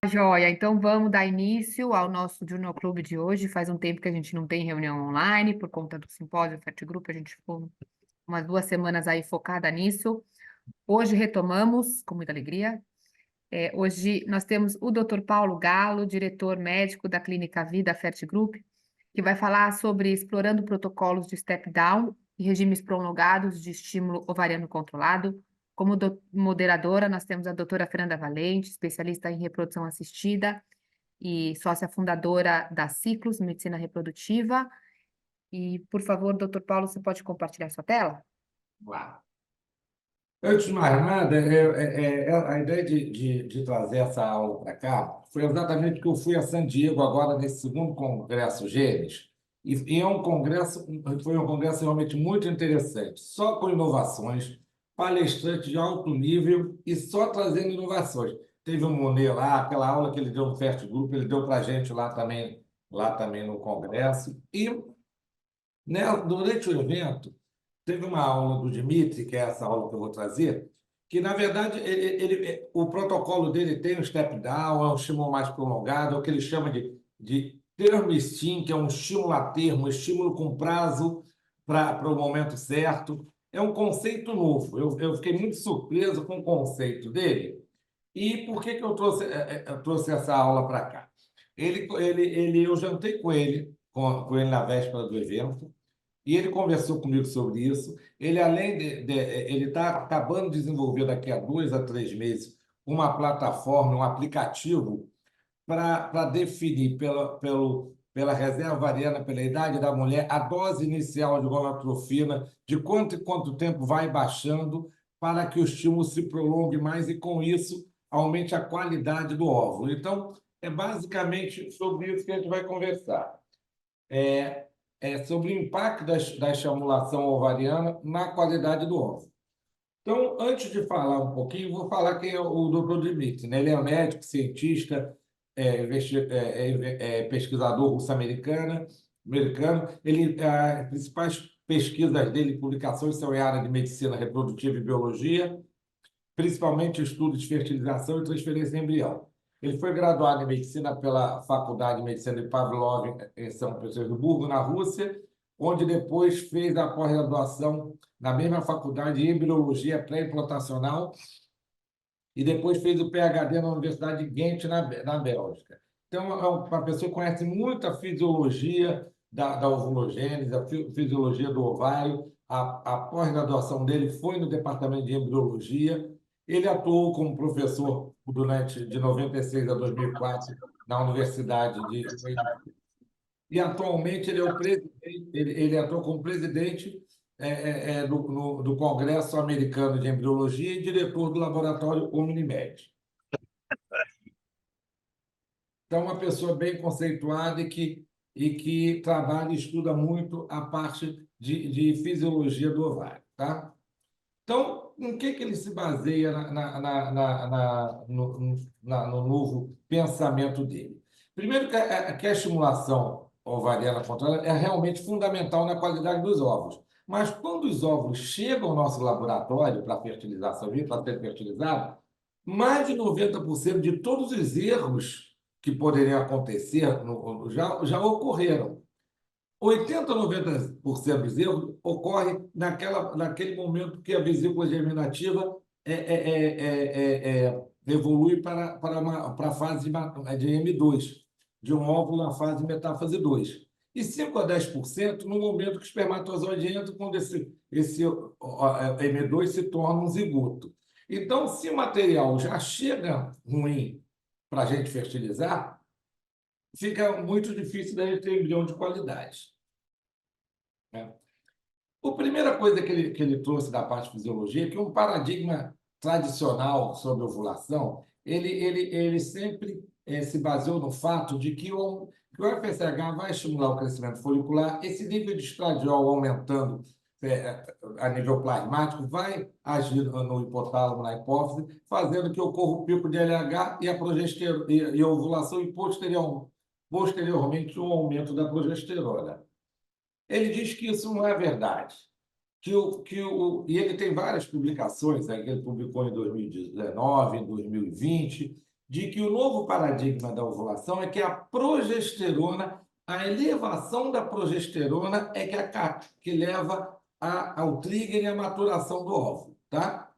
Joia, então vamos dar início ao nosso Junior Clube de hoje. Faz um tempo que a gente não tem reunião online por conta do simpósio Fert Group, a gente ficou umas 2 semanas aí focada nisso. Hoje retomamos com muita alegria. Hoje nós temos o Dr. Paulo Galo, diretor médico da Clínica Vida Fert Group, que vai falar sobre explorando protocolos de step down e regimes prolongados de estímulo ovariano controlado. Como moderadora, nós temos a doutora Fernanda Valente, especialista em reprodução assistida e sócia fundadora da Ciclos Medicina Reprodutiva. E, por favor, doutor Paulo, você pode compartilhar sua tela? Claro. Antes de mais nada, a ideia de trazer essa aula para cá foi exatamente porque eu fui a San Diego agora nesse segundo congresso Gênesis, e foi um congresso realmente muito interessante, só com inovações, palestrantes de alto nível e só trazendo inovações. Teve um Monet lá, aquela aula que ele deu no Fert Group, ele deu para a gente lá também no congresso, e né, durante o evento. Teve uma aula do Dimitri, que é essa aula que eu vou trazer, que, na verdade, o protocolo dele tem um step down, é um estímulo mais prolongado, é o que ele chama de term stim, que é um estímulo a termo, um estímulo com prazo para o momento certo. É um conceito novo. Eu fiquei muito surpreso com o conceito dele. E por que eu trouxe essa aula para cá? Eu jantei com ele na véspera do evento, e ele conversou comigo sobre isso. Ele, além ele está acabando de desenvolver daqui a 2 a 3 meses uma plataforma, um aplicativo para definir pela reserva ovariana, pela idade da mulher, a dose inicial de gonatrofina, de quanto em quanto tempo vai baixando, para que o estímulo se prolongue mais e, com isso, aumente a qualidade do óvulo. Então, é basicamente sobre isso que a gente vai conversar. É, sobre o impacto da estimulação ovariana na qualidade do óvulo. Então, antes de falar um pouquinho, vou falar quem é o Dr. Dimitri, né? Ele é médico, cientista, pesquisador russo-americano. As principais pesquisas dele, publicações, são em área de medicina reprodutiva e biologia, principalmente estudos de fertilização e transferência de embrião. Ele foi graduado em medicina pela Faculdade de Medicina de Pavlov, em São Petersburgo, na Rússia, onde depois fez a pós-graduação na mesma faculdade de embriologia pré-implantacional e depois fez o PhD na Universidade de Ghent, na Bélgica. Então, é uma pessoa que conhece muito a fisiologia da ovulogênese, a fisiologia do ovário. A pós-graduação dele foi no departamento de embriologia. Ele atuou como professor durante de 96 a 2004 na Universidade de e atualmente ele é o presidente, ele atua como presidente do Congresso Americano de Embriologia e diretor do laboratório Omnimed. Então, uma pessoa bem conceituada e que trabalha e estuda muito a parte de fisiologia do ovário. Tá? Então, em que ele se baseia no novo pensamento dele? Primeiro, que a estimulação ovariana controlada é realmente fundamental na qualidade dos óvulos. Mas quando os óvulos chegam ao nosso laboratório para fertilização, para ser fertilizado, mais de 90% de todos os erros que poderiam acontecer já ocorreram. 80 a 90% dos erros ocorre naquele momento que a vesícula germinativa evolui para a fase de M2, de um óvulo na fase de metáfase 2. E 5 a 10% no momento que o espermatozoide entra, quando esse M2 se torna um zigoto. Então, se o material já chega ruim para a gente fertilizar, fica muito difícil da gente ter embrião de qualidade. A primeira coisa que ele trouxe da parte de fisiologia é que um paradigma tradicional sobre ovulação, ele sempre se baseou no fato de que o FSH vai estimular o crescimento folicular, esse nível de estradiol aumentando a nível plasmático vai agir no hipotálamo, na hipófise, fazendo que ocorra o pico de LH e a progesterona e a ovulação e posteriormente um aumento da progesterona. Ele diz que isso não é verdade. E ele tem várias publicações, né, que ele publicou em 2019, em 2020, de que o novo paradigma da ovulação é que a progesterona, a elevação da progesterona é que leva ao trigger e à maturação do óvulo, tá?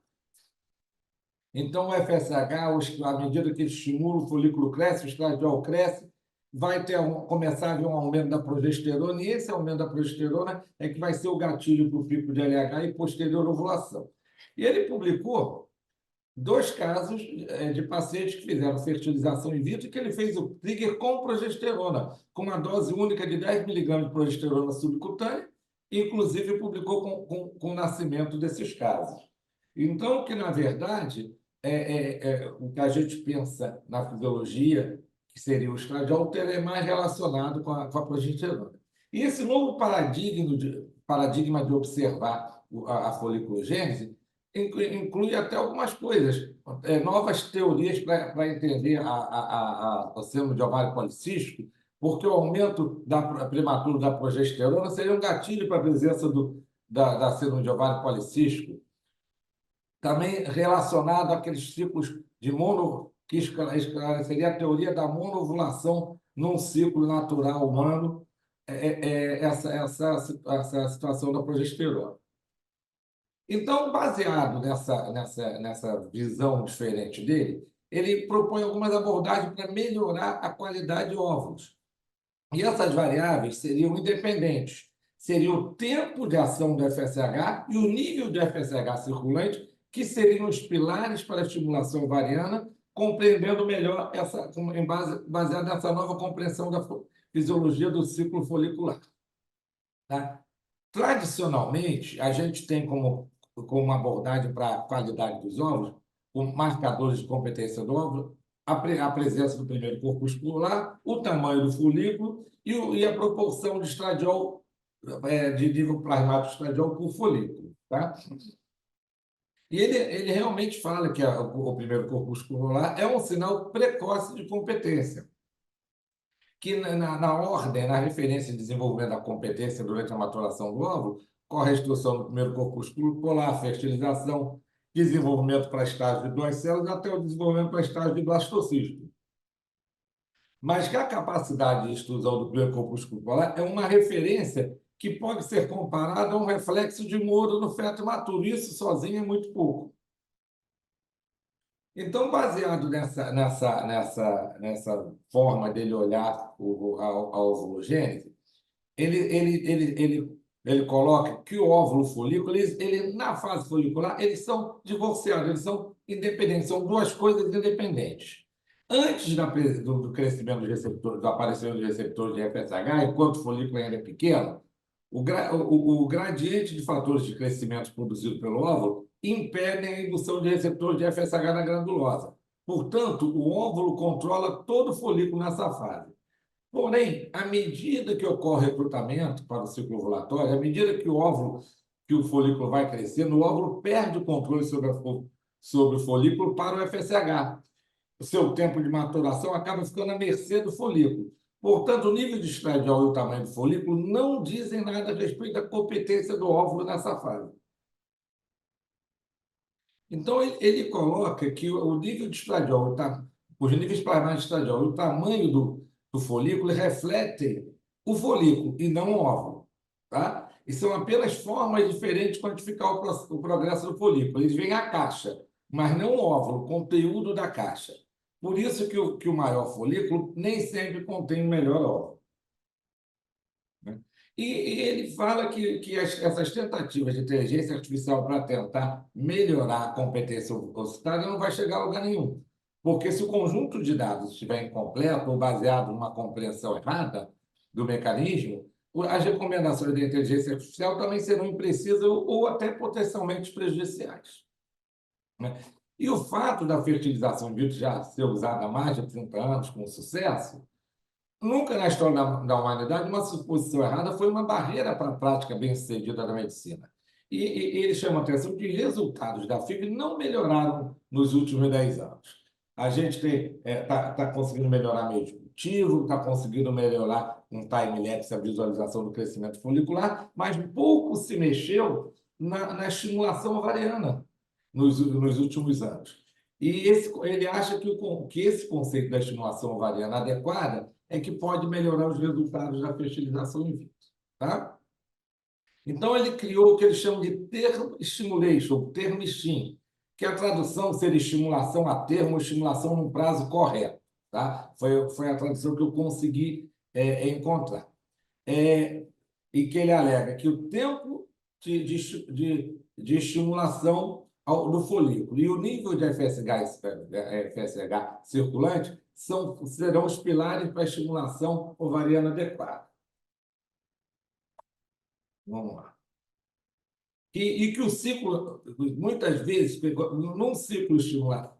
Então, o FSH, à medida que ele estimula, o folículo cresce, o estradiol cresce, vai começar a haver um aumento da progesterona, e esse aumento da progesterona é que vai ser o gatilho para o pico de LH e posterior ovulação. E ele publicou 2 casos de pacientes que fizeram fertilização in vitro, que ele fez o trigger com progesterona, com uma dose única de 10 miligramas de progesterona subcutânea, inclusive publicou com o nascimento desses casos. Então, que na verdade, o que a gente pensa na fisiologia, que seria o estradiol, é mais relacionado com a progesterona. E esse novo paradigma de observar a foliculogênese inclui até algumas coisas, novas teorias para entender o síndrome de ovário policístico, porque o aumento prematuro da progesterona seria um gatilho para a presença da síndrome de ovário policístico, também relacionado àqueles ciclos de que esclareceria a teoria da monoovulação num ciclo natural humano, essa situação da progesterona. Então, baseado nessa visão diferente dele, ele propõe algumas abordagens para melhorar a qualidade de óvulos. E essas variáveis seriam independentes. Seria o tempo de ação do FSH e o nível de FSH circulante, que seriam os pilares para a estimulação ovariana, compreendendo melhor baseado nessa nova compreensão da fisiologia do ciclo folicular. Tá? Tradicionalmente, a gente tem como uma abordagem para a qualidade dos óvulos, com marcadores de competência do óvulo, a presença do primeiro corpuscular, o tamanho do folículo e a proporção de estradiol, de nível plasmático de estradiol por folículo. Tá? E ele realmente fala que o primeiro corpuscular é um sinal precoce de competência, que na ordem, na referência de desenvolvimento da competência durante a maturação do óvulo, corre a instrução do primeiro corpúsculo polar, fertilização, desenvolvimento para estágio de 2 células, até o desenvolvimento para estágio de blastocisto. Mas que a capacidade de extrusão do primeiro corpúsculo polar é uma referência que pode ser comparada a um reflexo de Moro no feto imaturo. Isso sozinho é muito pouco. Então, baseado nessa forma dele olhar a ovulogênese, ele coloca que o óvulo folículo, na fase folicular, eles são divorciados, eles são independentes, são 2 coisas independentes. Antes do crescimento dos receptores, do aparecimento dos receptores de FSH, enquanto o folículo ainda é pequeno, o gradiente de fatores de crescimento produzido pelo óvulo impedem a indução de receptores de FSH na granulosa. Portanto, o óvulo controla todo o folículo nessa fase. Porém, à medida que ocorre o recrutamento para o ciclo ovulatório, à medida que o folículo vai crescendo, o óvulo perde o controle sobre o folículo para o FSH. O seu tempo de maturação acaba ficando à mercê do folículo. Portanto, o nível de estradiol e o tamanho do folículo não dizem nada a respeito da competência do óvulo nessa fase. Então, ele coloca que o nível de estradiol, os níveis plasmáticos de estradiol e o tamanho do folículo refletem o folículo e não o óvulo. Tá? E são apenas formas diferentes de quantificar o progresso do folículo. Eles veem a caixa, mas não o óvulo, o conteúdo da caixa. Por isso que o maior folículo nem sempre contém o melhor óvulo. Né? E ele fala que essas tentativas de inteligência artificial para tentar melhorar a competência ossitária não vai chegar a lugar nenhum. Porque se o conjunto de dados estiver incompleto ou baseado numa compreensão errada do mecanismo, as recomendações da inteligência artificial também serão imprecisas ou até potencialmente prejudiciais. Né? E o fato da fertilização in vitro já ser usada há mais de 30 anos com sucesso, nunca na história da humanidade uma suposição errada foi uma barreira para a prática bem-sucedida da medicina. E ele chama a atenção que os resultados da FIV não melhoraram nos últimos 10 anos. A gente está conseguindo melhorar meio de cultivo, está conseguindo melhorar um time-lapse, a visualização do crescimento folicular, mas pouco se mexeu na estimulação ovariana nos últimos anos. Ele acha que esse conceito da estimulação ovariana adequada é que pode melhorar os resultados da fertilização in vitro. Tá? Então, ele criou o que ele chama de term stimulation, term stim, que a tradução seria estimulação a termo ou estimulação num prazo correto. Tá? Foi a tradução que eu consegui encontrar. E que ele alega que o tempo de estimulação do folículo e o nível de FSH circulante serão os pilares para a estimulação ovariana adequada. Vamos lá. E que o ciclo, muitas vezes, num ciclo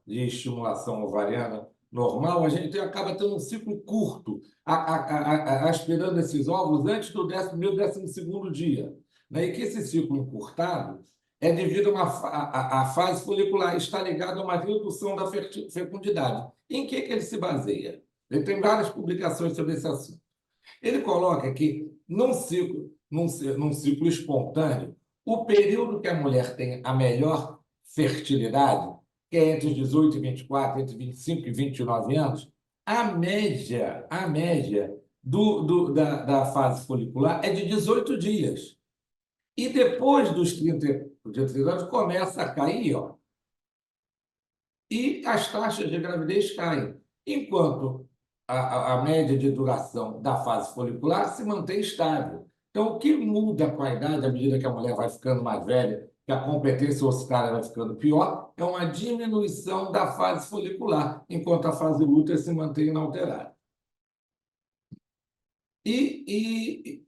de estimulação ovariana normal, a gente acaba tendo um ciclo curto, aspirando esses óvulos antes do 11º, 12º dia. Né? E que esse ciclo encurtado é devido a fase folicular, está ligado a uma redução da fecundidade. Em que ele se baseia? Ele tem várias publicações sobre esse assunto. Ele coloca que, num ciclo espontâneo, o período que a mulher tem a melhor fertilidade, que é entre os 18 e 24, entre 25 e 29 anos, a média da fase folicular é de 18 dias. E depois dos 30 anos, começa a cair, ó, e as taxas de gravidez caem, enquanto a média de duração da fase folicular se mantém estável. Então, o que muda com a idade, à medida que a mulher vai ficando mais velha, que a competência ossária vai ficando pior, é uma diminuição da fase folicular, enquanto a fase lútea se mantém inalterada. E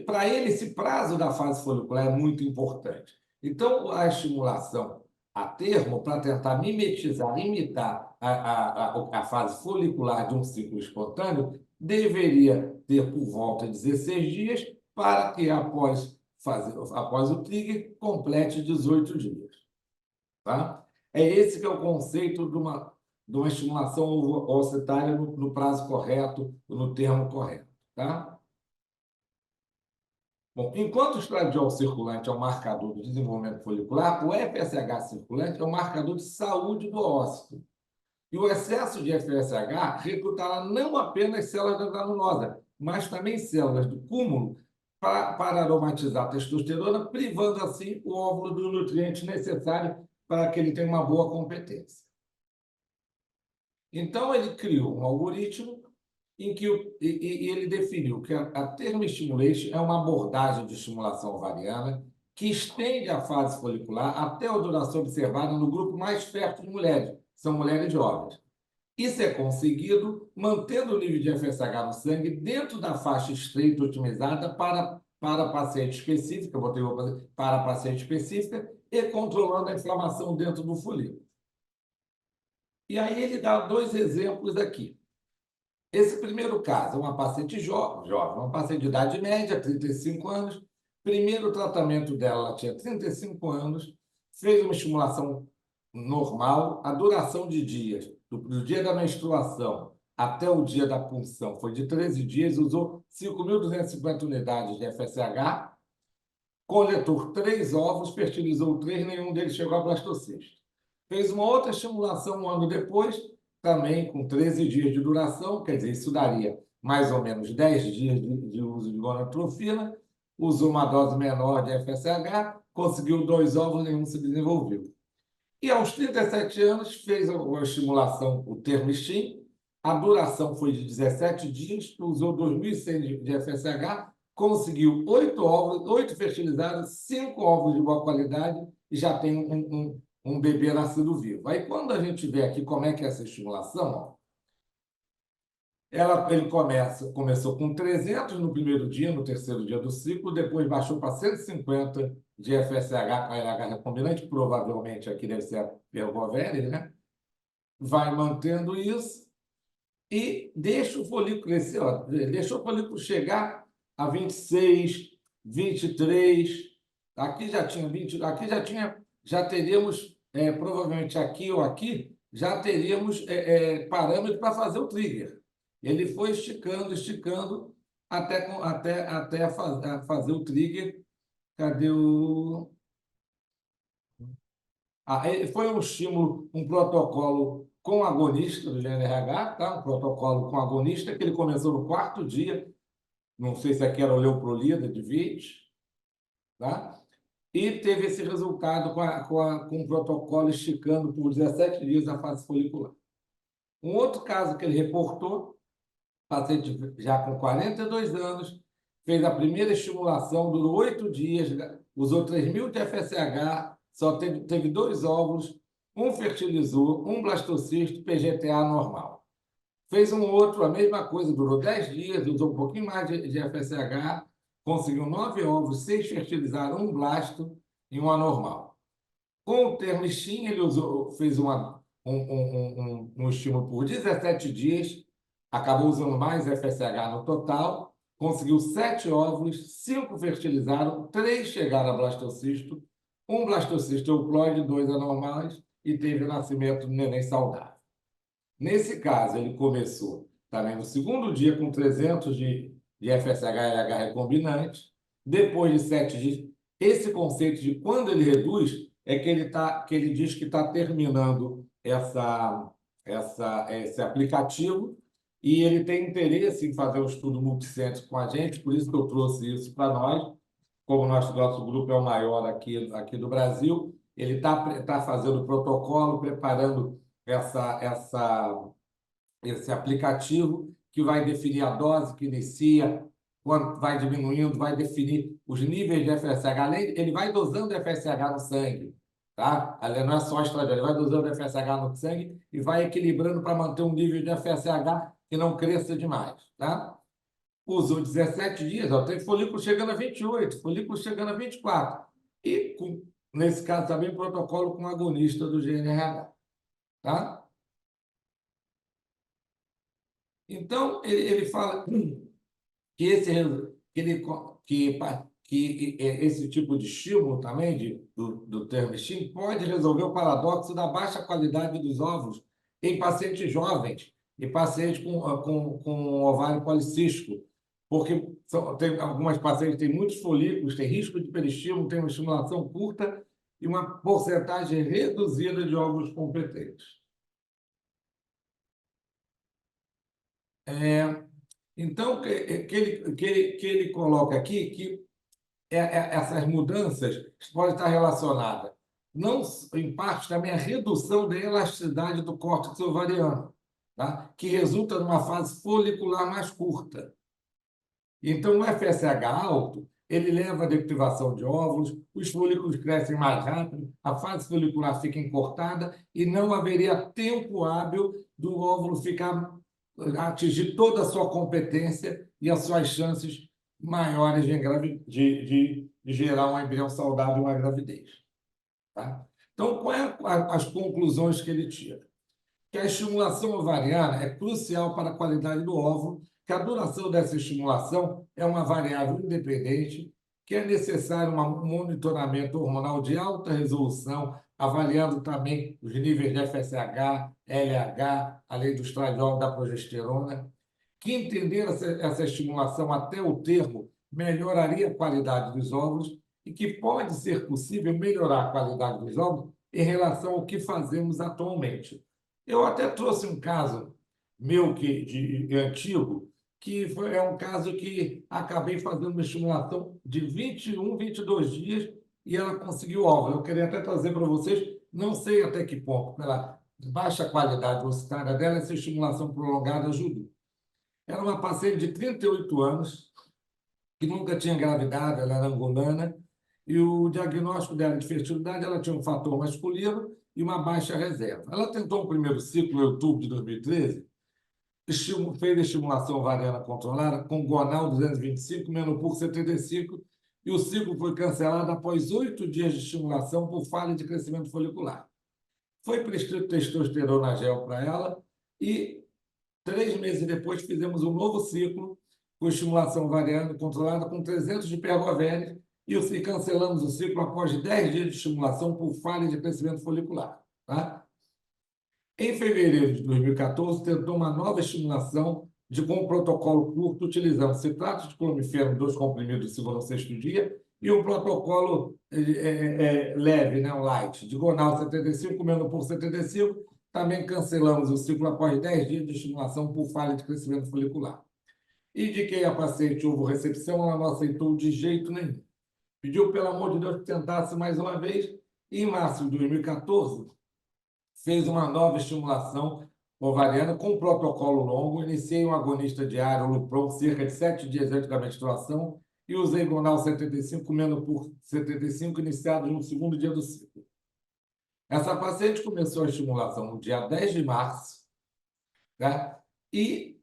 para ele, esse prazo da fase folicular é muito importante. Então, a estimulação a termo, para tentar imitar a fase folicular de um ciclo espontâneo, deveria ter por volta de 16 dias, para que, após o trigger, complete 18 dias. Tá? É esse que é o conceito de uma estimulação oocitária no prazo correto, no termo correto. Tá? Bom, enquanto o estradiol circulante é um marcador do desenvolvimento folicular, o FSH circulante é um marcador de saúde do ócito. E o excesso de FSH recrutará não apenas células da granulosa, mas também células do cúmulo para aromatizar a testosterona, privando assim o óvulo do nutriente necessário para que ele tenha uma boa competência. Então, ele criou um algoritmo em que ele definiu que a termo stimulation é uma abordagem de estimulação ovariana que estende a fase folicular até a duração observada no grupo mais fértil de mulheres, são mulheres jovens. Isso é conseguido mantendo o nível de FSH no sangue dentro da faixa estreita otimizada para paciente específica, para paciente específica, e controlando a inflamação dentro do folículo. E aí ele dá 2 exemplos aqui. Esse primeiro caso é uma paciente jovem, uma paciente de idade média, 35 anos. Primeiro tratamento dela, ela tinha 35 anos, fez uma estimulação normal. A duração de dias, do dia da menstruação até o dia da punção, foi de 13 dias, usou 5.250 unidades de FSH, coletou 3 ovos, fertilizou 3, nenhum deles chegou a blastocisto. Fez uma outra estimulação um ano depois, também com 13 dias de duração, quer dizer, isso daria mais ou menos 10 dias de uso de gonatrofina, usou uma dose menor de FSH, conseguiu 2 ovos, nenhum se desenvolveu. E aos 37 anos fez a estimulação, o termistim, a duração foi de 17 dias, usou 2.100 de FSH, conseguiu 8 ovos, 8 fertilizados, 5 ovos de boa qualidade e já tem um bebê nascido vivo. Aí, quando a gente vê aqui como é que é essa estimulação, ó, ele começou com 300 no primeiro dia, no terceiro dia do ciclo, depois baixou para 150 de FSH com LH recombinante, provavelmente aqui deve ser a Pergoveres, né? Vai mantendo isso e deixa o folículo crescer, ó, deixa o folículo chegar a 26, 23, aqui já tinha 20, já teríamos, provavelmente aqui ou aqui, já teríamos parâmetro para fazer o trigger. Ele foi esticando até fazer o trigger. Cadê o... Foi um estímulo, um protocolo com agonista do GNRH, tá? Um protocolo com agonista, que ele começou no quarto dia, não sei se aqui era o leuprolida de VIT, tá? E teve esse resultado com o protocolo esticando por 17 dias a fase folicular. Um outro caso que ele reportou, paciente já com 42 anos, fez a primeira estimulação, durou 8 dias, usou 3.000 de FSH, só teve 2 óvulos, um fertilizou, um blastocisto, PGTA normal. Fez um outro, a mesma coisa, durou 10 dias, usou um pouquinho mais de FSH, conseguiu 9 óvulos, 6 fertilizaram, um blasto e um anormal. Com o Terlistin, ele fez um estímulo por 17 dias, acabou usando mais FSH no total, conseguiu 7 óvulos, 5 fertilizaram, 3 chegaram a blastocisto, um blastocisto euploide, 2 anormais, e teve o nascimento do neném saudável. Nesse caso, ele começou também no segundo dia com 300 de FSH-LH recombinante, depois de 7 dias. Esse conceito de quando ele reduz é que ele diz que está terminando esse aplicativo e ele tem interesse em fazer um estudo multicêntrico com a gente, por isso que eu trouxe isso para nós, como nosso grupo é o maior aqui do Brasil, ele tá fazendo o protocolo, preparando esse aplicativo que vai definir a dose que inicia, quando vai diminuindo, vai definir os níveis de FSH. Ele vai dosando FSH no sangue, tá? Não é só estradiol, ele vai dosando FSH no sangue e vai equilibrando para manter um nível de FSH que não cresça demais, tá? Usou 17 dias, ó, tem folículo chegando a 28, folículo chegando a 24. E, nesse caso, também protocolo com agonista do GNRH, tá? Então, ele fala que esse tipo de estímulo também, do Termestim, pode resolver o paradoxo da baixa qualidade dos ovos em pacientes jovens e pacientes com ovário policístico, porque tem algumas pacientes têm muitos folículos, têm risco de peristímulo, têm uma estimulação curta e uma porcentagem reduzida de óvulos competentes. Então, que ele coloca aqui que essas mudanças podem estar relacionadas, não, em parte, também a redução da elasticidade do córtex ovariano, tá? Que resulta numa fase folicular mais curta. Então, o FSH alto, ele leva à deprivação de óvulos, os folículos crescem mais rápido, a fase folicular fica encurtada e não haveria tempo hábil do óvulo atingir toda a sua competência e as suas chances maiores de gerar um embrião saudável e uma gravidez. Tá? Então, quais as conclusões que ele tira? Que a estimulação ovariana é crucial para a qualidade do óvulo, que a duração dessa estimulação é uma variável independente, que é necessário um monitoramento hormonal de alta resolução, avaliando também os níveis de FSH, LH, além do estradiol da progesterona, que entender essa estimulação até o termo melhoraria a qualidade dos óvulos e que pode ser possível melhorar a qualidade dos óvulos em relação ao que fazemos atualmente. Eu até trouxe um caso meu antigo, é um caso que acabei fazendo uma estimulação de 21, 22 dias e ela conseguiu óvulo. Eu queria até trazer para vocês, não sei até que ponto, pela baixa qualidade ocitária dela, essa estimulação prolongada ajudou. Era uma paciente de 38 anos, que nunca tinha engravidado, ela era angolana, e o diagnóstico dela de fertilidade, ela tinha um fator masculino e uma baixa reserva. Ela tentou o primeiro ciclo em outubro de 2013, fez a estimulação ovariana controlada com Gonal 225, Menopur 75, e o ciclo foi cancelado após 8 dias de estimulação por falha de crescimento folicular. Foi prescrito testosterona gel para ela e 3 meses depois fizemos um novo ciclo com estimulação ovariana controlada com 300 de pergovéria e cancelamos o ciclo após 10 dias de estimulação por falha de crescimento folicular. Tá? Em fevereiro de 2014, tentou uma nova estimulação com um protocolo curto, utilizando citrato de clomifeno, 2 comprimidos de 5º ou 6º dia, e um protocolo leve, né, um light, diagonal 75, comendo por 75. Também cancelamos o ciclo após 10 dias de estimulação por falha de crescimento folicular. Indiquei a paciente ovo-recepção, ela não aceitou de jeito nenhum. Pediu, pelo amor de Deus, que tentasse mais uma vez. E, em março de 2014, fez uma nova estimulação ovariana com um protocolo longo. Iniciei um agonista diário, o Lupron, cerca de 7 dias antes da menstruação, e usei Gonal 75, comendo por 75, iniciado no segundo dia do ciclo. Essa paciente começou a estimulação no dia 10 de março, tá? E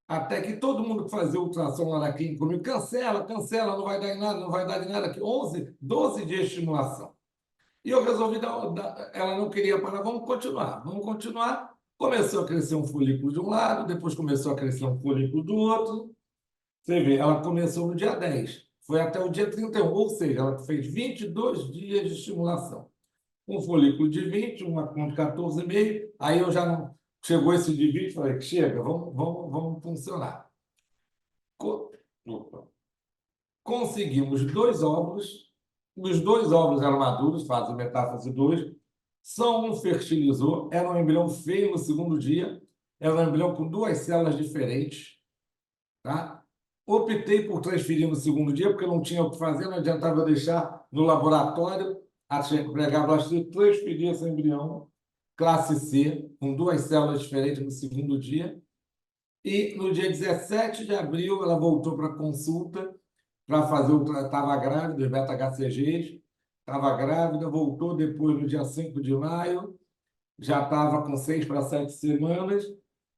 até que todo mundo que fazia ultrassom lá na clínica comigo, cancela, cancela, não vai dar em nada, não vai dar em nada. 11, 12 dias de estimulação. E eu resolvi ela não queria parar, vamos continuar, vamos continuar. Começou a crescer um folículo de um lado, depois começou a crescer um folículo do outro. Você vê, ela começou no dia 10, foi até o dia 31, ou seja, ela fez 22 dias de estimulação. Um folículo de 20, uma com 14,5, aí eu já não... Chegou esse de 20, falei, chega, vamos funcionar. Opa. Conseguimos 2 óvulos, os 2 óvulos eram maduros, fase metáfase 2, só um fertilizou, era um embrião feio no segundo dia, era um embrião com 2 células diferentes, tá? Optei por transferir no segundo dia, porque não tinha o que fazer, não adiantava deixar no laboratório, achei que pregava, transferi esse embrião, classe C, com 2 células diferentes no segundo dia, e no dia 17 de abril ela voltou para consulta, para fazer o... Estava grávida, os beta-HCGs, estava grávida, voltou depois no dia 5 de maio, já estava com 6 para 7 semanas,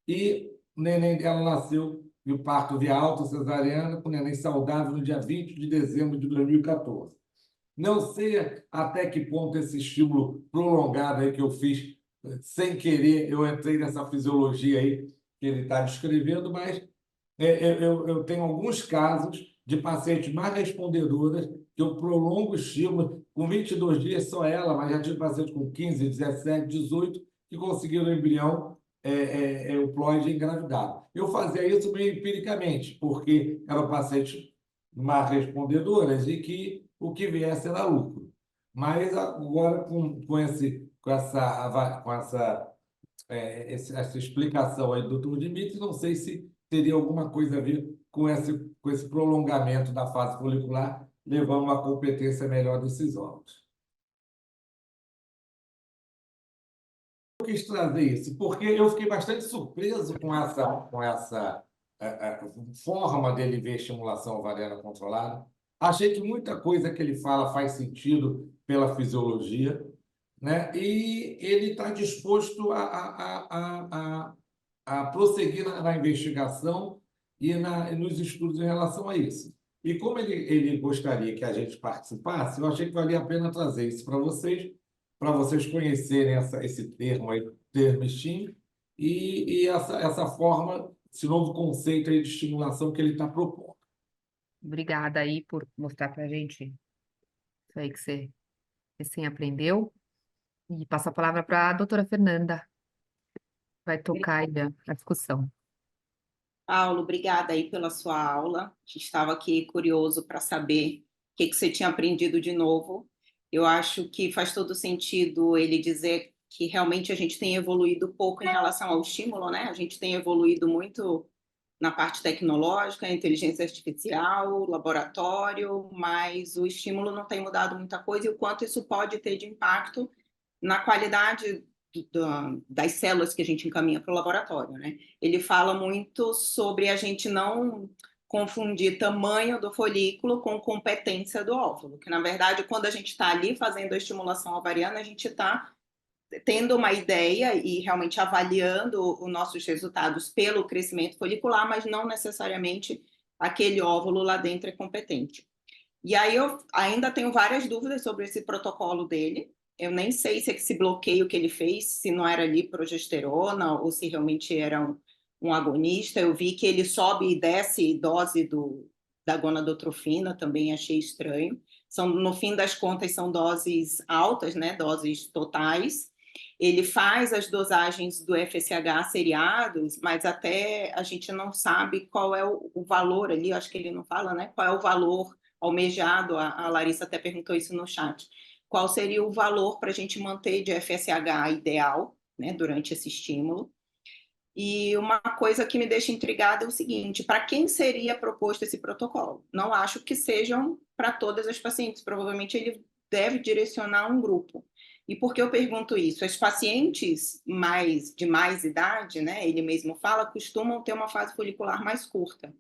e o neném dela nasceu de parto via auto-cesariana, com o neném saudável no dia 20 de dezembro de 2014. Não sei até que ponto esse estímulo prolongado aí que eu fiz, sem querer, eu entrei nessa fisiologia aí que ele está descrevendo, mas eu tenho alguns casos de pacientes mais respondedoras que eu prolongo o estímulo com 22 dias, só ela, mas já tive paciente com 15, 17, 18 que conseguiram embrião euploide engravidado. Eu fazia isso meio empiricamente, porque eram pacientes mais respondedoras e que o que viesse era lucro. Mas agora, essa explicação aí do Dr. Dimitri, não sei se teria alguma coisa a ver com esse prolongamento da fase folicular, levando uma competência melhor desses órgãos. Eu quis trazer isso, porque eu fiquei bastante surpreso com essa forma dele ver estimulação ovariana controlada. Achei que muita coisa que ele fala faz sentido pela fisiologia, né? E ele está disposto a prosseguir na investigação e nos estudos em relação a isso. E como ele gostaria que a gente participasse, eu achei que valia a pena trazer isso para vocês conhecerem esse termo aí, termo STEAM, e essa forma, esse novo conceito aí de estimulação que ele está propondo. Obrigada aí por mostrar para a gente isso aí que você recém aprendeu. E passo a palavra para a doutora Fernanda, vai tocar aí a discussão. Paulo, obrigada aí pela sua aula. A gente estava aqui curioso para saber o que você tinha aprendido de novo. Eu acho que faz todo sentido ele dizer que realmente a gente tem evoluído pouco em relação ao estímulo, né? A gente tem evoluído muito na parte tecnológica, inteligência artificial, laboratório, mas o estímulo não tem mudado muita coisa e o quanto isso pode ter de impacto na qualidade das células que a gente encaminha para o laboratório, né? Ele fala muito sobre a gente não confundir tamanho do folículo com competência do óvulo, que na verdade quando a gente está ali fazendo a estimulação ovariana, a gente está tendo uma ideia e realmente avaliando os nossos resultados pelo crescimento folicular, mas não necessariamente aquele óvulo lá dentro é competente. E aí eu ainda tenho várias dúvidas sobre esse protocolo dele. Eu nem sei se esse bloqueio que ele fez, se não era ali progesterona ou se realmente era um agonista. Eu vi que ele sobe e desce dose da gonadotrofina, também achei estranho. No fim das contas, são doses altas, né? Doses totais. Ele faz as dosagens do FSH seriados, mas até a gente não sabe qual é o valor ali, eu acho que ele não fala, né? Qual é o valor almejado, a Larissa até perguntou isso no chat. Qual seria o valor para a gente manter de FSH ideal, né, durante esse estímulo? E uma coisa que me deixa intrigada é o seguinte: para quem seria proposto esse protocolo? Não acho que sejam para todas as pacientes, provavelmente ele deve direcionar um grupo. E por que eu pergunto isso? As pacientes de mais idade, né, ele mesmo fala, costumam ter uma fase folicular mais curta.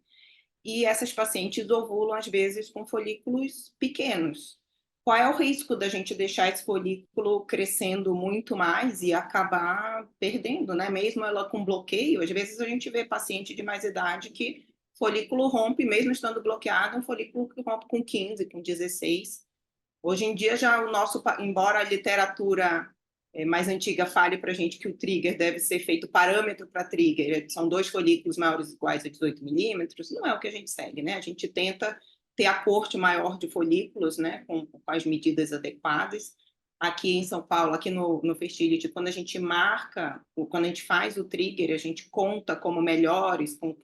E essas pacientes ovulam, às vezes, com folículos pequenos. Qual é o risco da gente deixar esse folículo crescendo muito mais e acabar perdendo, né? Mesmo ela com bloqueio, às vezes a gente vê paciente de mais idade que folículo rompe, mesmo estando bloqueado, um folículo que rompe com 15, com 16. Hoje em dia, já o nosso, embora a literatura mais antiga fale para a gente que o trigger deve ser feito parâmetro para trigger, são 2 folículos maiores ou iguais a 18 milímetros, não é o que a gente segue, né? A gente tenta ter a corte maior de folículos, né, com as medidas adequadas. Aqui em São Paulo, aqui no Fertility, quando a gente marca, quando a gente faz o trigger, a gente conta como melhores, com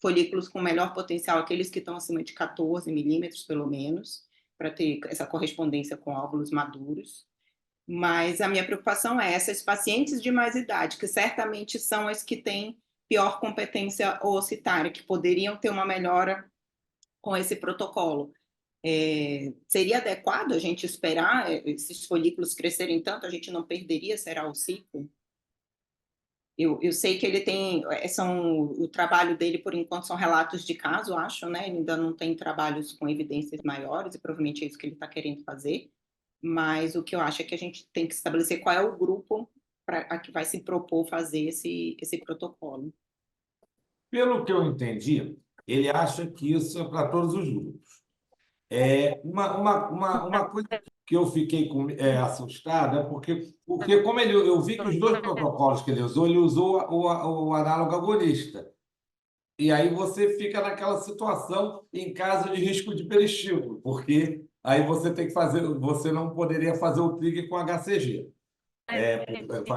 folículos com melhor potencial, aqueles que estão acima de 14 milímetros, pelo menos, para ter essa correspondência com óvulos maduros. Mas a minha preocupação é essas pacientes de mais idade, que certamente são as que têm pior competência oocitária, que poderiam ter uma melhora com esse protocolo. Seria adequado a gente esperar esses folículos crescerem tanto? A gente não perderia, será, o ciclo? Eu sei que ele tem, o trabalho dele, por enquanto, são relatos de caso, acho, né? Ele ainda não tem trabalhos com evidências maiores, e provavelmente é isso que ele está querendo fazer. Mas o que eu acho é que a gente tem que estabelecer qual é o grupo a que vai se propor fazer esse protocolo. Pelo que eu entendi, ele acha que isso é para todos os grupos. Uma coisa que eu fiquei assustado é porque como eu vi que os 2 protocolos que ele usou o análogo agonista. E aí você fica naquela situação em caso de risco de peristímulo, porque aí você tem que fazer, você não poderia fazer o trigger com HCG.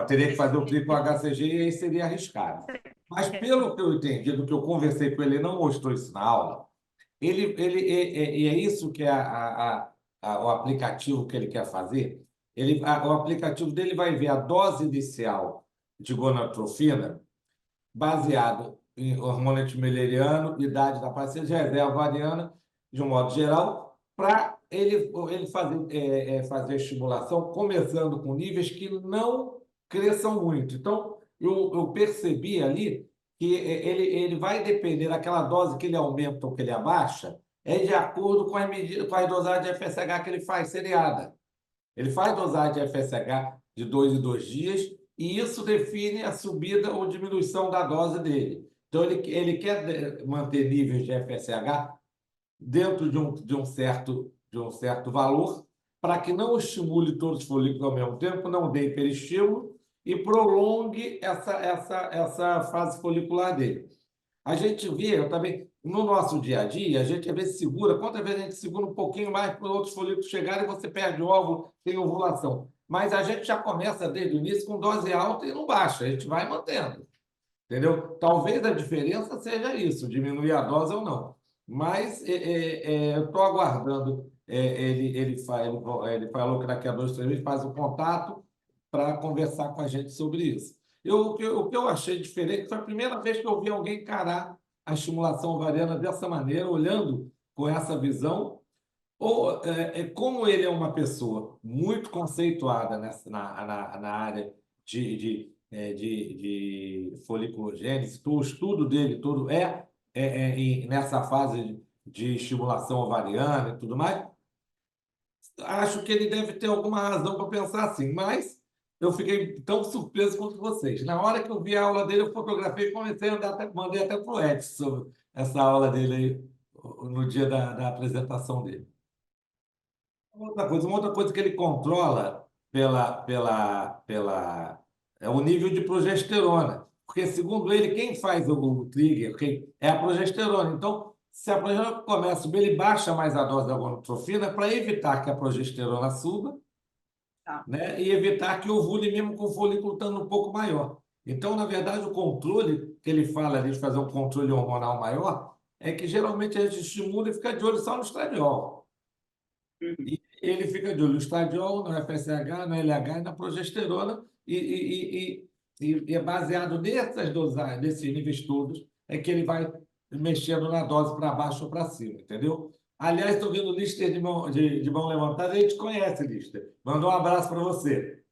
Teria que fazer o trigger com HCG e aí seria arriscado. Mas pelo que eu entendi, do que eu conversei com ele, ele não mostrou isso na aula. E é isso que é o aplicativo que ele quer fazer. O aplicativo dele vai ver a dose inicial de gonadotrofina baseado em hormônio antimileriano, idade da paciente, reserva ovariana, de um modo geral, para ele fazer a estimulação, começando com níveis que não cresçam muito. Então, eu percebi ali que ele vai depender daquela dose que ele aumenta ou que ele abaixa, de acordo com as dosagens de FSH que ele faz seriada. Ele faz dosagem de FSH de 2 em 2 dias e isso define a subida ou diminuição da dose dele. Então, ele quer manter níveis de FSH dentro de um certo valor para que não estimule todos os folículos ao mesmo tempo, não dê hiperestímulo e prolongue essa fase folicular dele. A gente vê, eu também, no nosso dia a dia, a gente às vezes segura, quantas vezes a gente segura um pouquinho mais para outros folículos chegarem e você perde o óvulo, tem ovulação. Mas a gente já começa desde o início com dose alta e não baixa, a gente vai mantendo. Entendeu? Talvez a diferença seja isso, diminuir a dose ou não. Mas eu estou aguardando. Ele falou que daqui a 2, 3 meses faz o contato para conversar com a gente sobre isso. O que eu achei diferente foi a primeira vez que eu vi alguém encarar a estimulação ovariana dessa maneira, olhando com essa visão. Como ele é uma pessoa muito conceituada na área de foliculogênese, o estudo dele todo nessa fase de estimulação ovariana e tudo mais, acho que ele deve ter alguma razão para pensar assim, mas eu fiquei tão surpreso quanto vocês. Na hora que eu vi a aula dele, eu fotografei e comecei a mandei até para o Edson sobre essa aula dele aí, no dia da apresentação dele. Uma outra coisa que ele controla é o nível de progesterona. Porque, segundo ele, quem faz o trigger é a progesterona. Então, se a progesterona começa a subir, ele baixa mais a dose da gonadotrofina para evitar que a progesterona suba Tá. né? E evitar que ovule mesmo com o folículo estando um pouco maior. Então, na verdade, o controle que ele fala ali de fazer um controle hormonal maior é que geralmente a gente estimula e fica de olho só no estradiol. Uhum. E ele fica de olho no estradiol, no FSH, no LH e na progesterona, e é baseado nessas dosagens, nesses níveis todos, é que ele vai mexendo na dose para baixo ou para cima, entendeu? Aliás, estou vendo o Lister de mão levantada, a gente conhece, Lister. Mandou um abraço para você.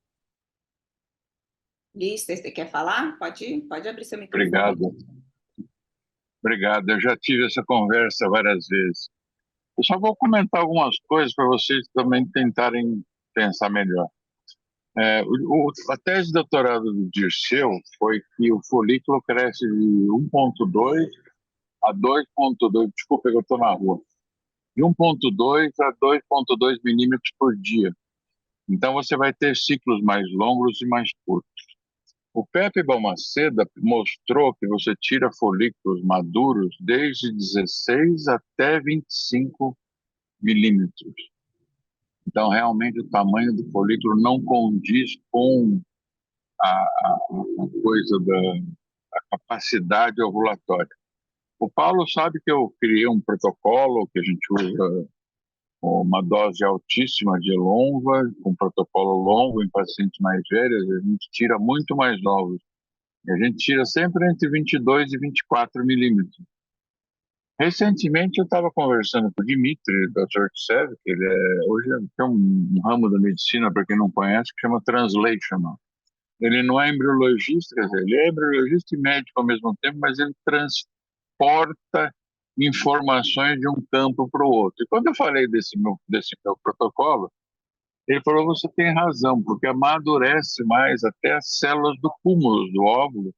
Lister, você quer falar? Pode abrir seu microfone. Obrigado, obrigado. Eu já tive essa conversa várias vezes. Eu só vou comentar algumas coisas para vocês também tentarem pensar melhor. A tese de doutorado do Dirceu foi que o folículo cresce de 1,2 a 2,2, desculpa, eu estou na rua, de 1,2 a 2,2 milímetros por dia. Então você vai ter ciclos mais longos e mais curtos. O Pepe Balmaceda mostrou que você tira folículos maduros desde 16 até 25 milímetros. Então, realmente, o tamanho do folículo não condiz com a coisa da capacidade ovulatória. O Paulo sabe que eu criei um protocolo que a gente usa uma dose altíssima de Elonva, um protocolo longo em pacientes mais velhos, a gente tira muito mais novos. A gente tira sempre entre 22 e 24 milímetros. Recentemente eu estava conversando com o Dmitry, Dr. Tsev, que hoje tem um ramo da medicina, para quem não conhece, que chama Translational. Ele não é embriologista, quer dizer, ele é embriologista e médico ao mesmo tempo, mas ele transporta informações de um campo para o outro. E quando eu falei desse meu protocolo, ele falou, você tem razão, porque amadurece mais até as células do cúmulo do óvulo,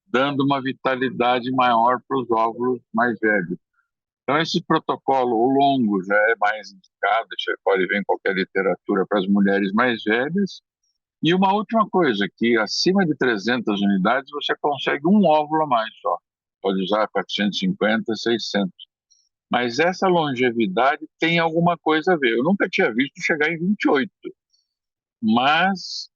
dando uma vitalidade maior para os óvulos mais velhos. Então, esse protocolo, o longo, já é mais indicado, você pode ver em qualquer literatura para as mulheres mais velhas. E uma última coisa, que acima de 300 unidades você consegue um óvulo a mais só. Pode usar 450, 600. Mas essa longevidade tem alguma coisa a ver. Eu nunca tinha visto chegar em 28, mas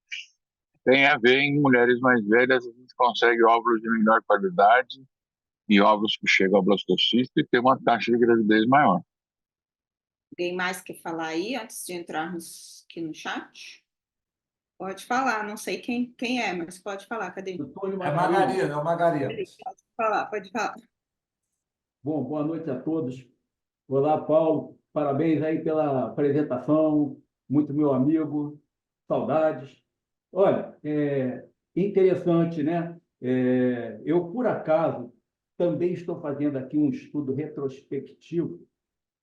tem a ver em mulheres mais velhas, a gente consegue óvulos de melhor qualidade e óvulos que chegam ao blastocista e tem uma taxa de gravidez maior. Alguém mais quer falar aí antes de entrarmos aqui no chat? Pode falar, não sei quem é, mas pode falar, cadê? É Margarida, é o Margarida. Pode falar, pode falar. Bom, boa noite a todos. Olá, Paulo. Parabéns aí pela apresentação. Muito meu amigo. Saudades. Olha, interessante, né? Eu, por acaso, também estou fazendo aqui um estudo retrospectivo